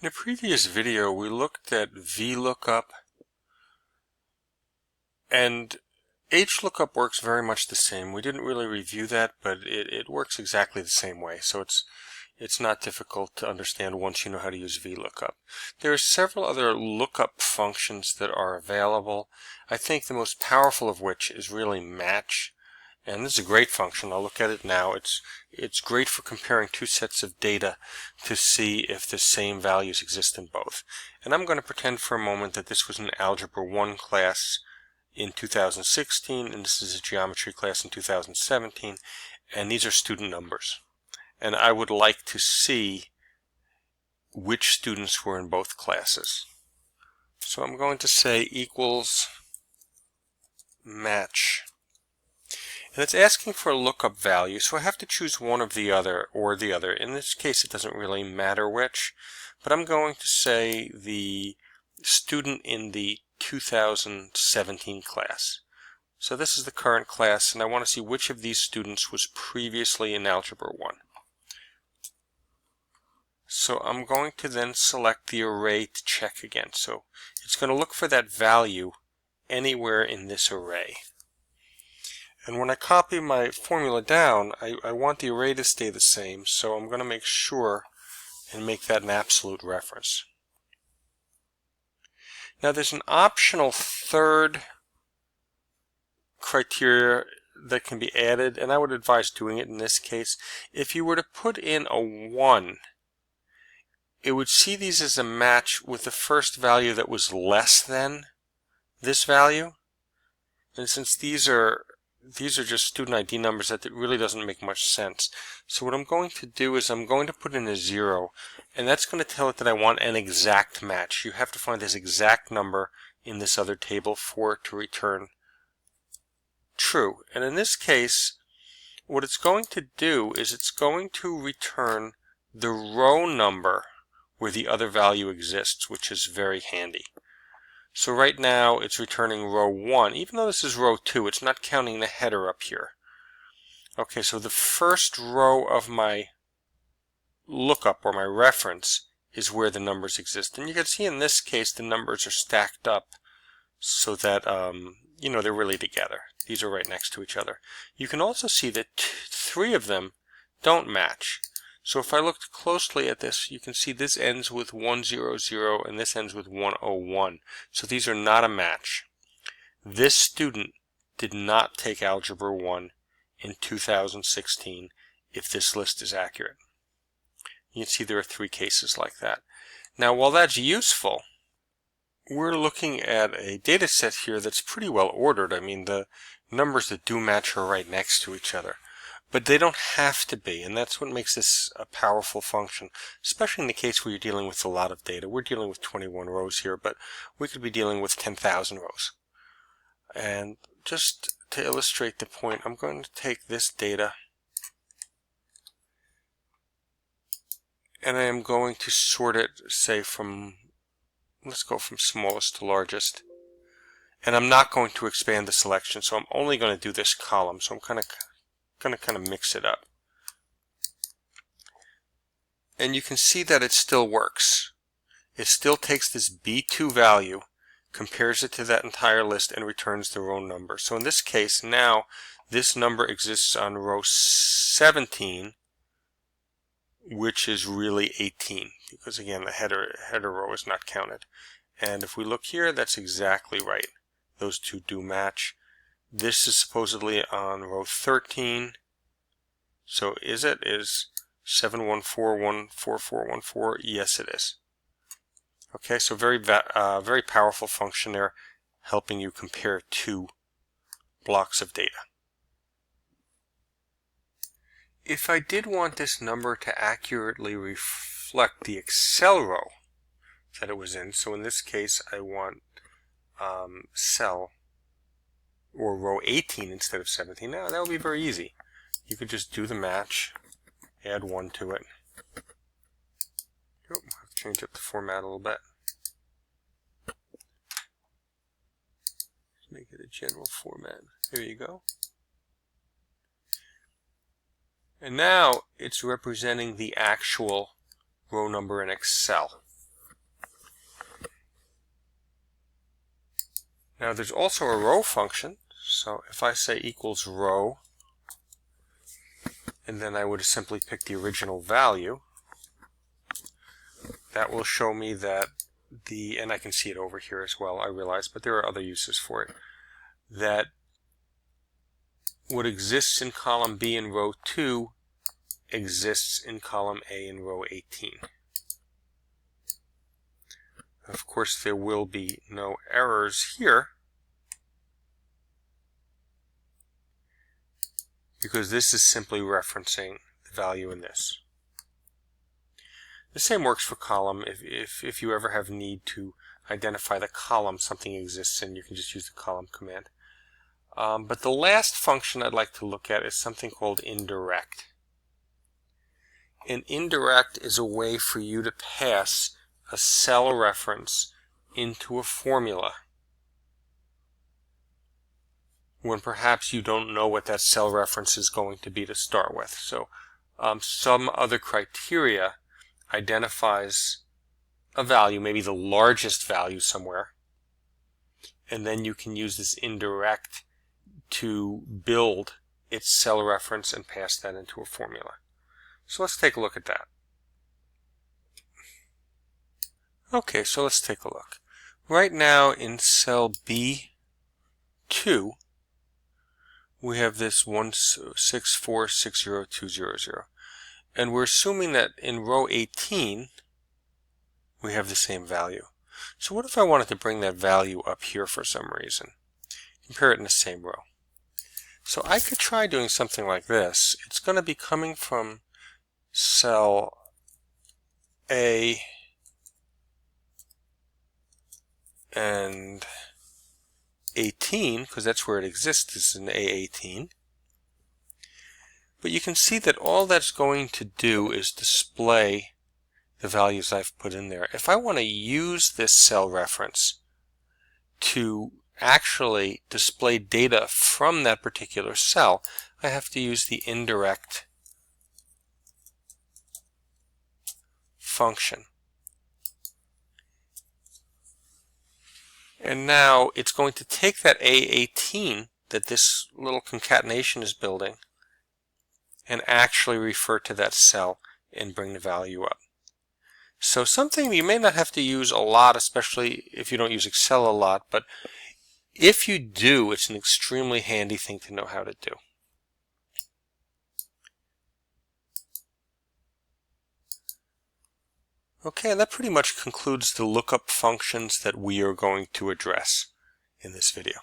In a previous video, we looked at VLOOKUP, and HLOOKUP works very much the same. We didn't really review that, but it works exactly the same way, so it's not difficult to understand once you know how to use VLOOKUP. There are several other lookup functions that are available. I think the most powerful of which is really match. And this is a great function. I'll look at it now. It's great for comparing two sets of data to see if the same values exist in both. And I'm going to pretend for a moment that this was an Algebra 1 class in 2016, and this is a geometry class in 2017, and these are student numbers. And I would like to see which students were in both classes. So I'm going to say equals match. And it's asking for a lookup value, so I have to choose one of the other or the other. In this case, it doesn't really matter which, but I'm going to say the student in the 2017 class. So this is the current class, and I want to see which of these students was previously in Algebra 1. So I'm going to then select the array to check again. So it's going to look for that value anywhere in this array. And when I copy my formula down, I want the array to stay the same, so I'm going to make sure and make that an absolute reference. Now there's an optional third criteria that can be added, and I would advise doing it in this case. If you were to put in a 1, it would see these as a match with the first value that was less than this value. And since these are just student ID numbers, that really doesn't make much sense. So what I'm going to do is I'm going to put in a 0, and that's going to tell it that I want an exact match. You have to find this exact number in this other table for it to return true. And in this case, what it's going to do is it's going to return the row number where the other value exists, which is very handy. So right now it's returning row 1. Even though this is row 2, it's not counting the header up here. Okay, so the first row of my lookup, or my reference, is where the numbers exist. And you can see in this case the numbers are stacked up so that they're really together. These are right next to each other. You can also see that 3 of them don't match. So if I looked closely at this, you can see this ends with 100 and this ends with 101. So these are not a match. This student did not take Algebra 1 in 2016 if this list is accurate. You can see there are 3 cases like that. Now while that's useful, we're looking at a data set here that's pretty well ordered. I mean, the numbers that do match are right next to each other. But they don't have to be, and that's what makes this a powerful function, especially in the case where you're dealing with a lot of data. We're dealing with 21 rows here, but we could be dealing with 10,000 rows. And just to illustrate the point, I'm going to take this data and I am going to sort it, say, let's go from smallest to largest. And I'm not going to expand the selection, so I'm only going to do this column. So I'm going to mix it up. And you can see that it still works. It still takes this B2 value, compares it to that entire list, and returns the row number. So in this case, now this number exists on row 17, which is really 18, because again the header row is not counted. And if we look here, that's exactly right. Those two do match. This is supposedly on row 13. So is 714144414? Yes, it is. Okay, so very powerful function there, helping you compare 2 blocks of data. If I did want this number to accurately reflect the Excel row that it was in, so in this case I want cell or row 18 instead of 17. Now that would be very easy. You could just do the match, add 1 to it. Oh, I'll change up the format a little bit. Make it a general format. There you go. And now it's representing the actual row number in Excel. Now there's also a row function, so if I say equals row, and then I would simply pick the original value, that will show me that and I can see it over here as well, I realize, but there are other uses for it, that what exists in column B in row 2 exists in column A in row 18. Of course, there will be no errors here, because this is simply referencing the value in this. The same works for column. If you ever have need to identify the column something exists in, you can just use the column command. But the last function I'd like to look at is something called indirect. An indirect is a way for you to pass a cell reference into a formula when perhaps you don't know what that cell reference is going to be to start with. So some other criteria identifies a value, maybe the largest value somewhere, and then you can use this indirect to build its cell reference and pass that into a formula. So let's take a look at that. Okay, so let's take a look. Right now in cell B2, we have this 16460,200. And we're assuming that in row 18, we have the same value. So what if I wanted to bring that value up here for some reason? Compare it in the same row. So I could try doing something like this. It's going to be coming from cell A and 18, because that's where it exists, is in A18. But you can see that all that's going to do is display the values I've put in there. If I want to use this cell reference to actually display data from that particular cell, I have to use the indirect function. And now it's going to take that A18 that this little concatenation is building and actually refer to that cell and bring the value up. So something you may not have to use a lot, especially if you don't use Excel a lot, but if you do, it's an extremely handy thing to know how to do. Okay, that pretty much concludes the lookup functions that we are going to address in this video.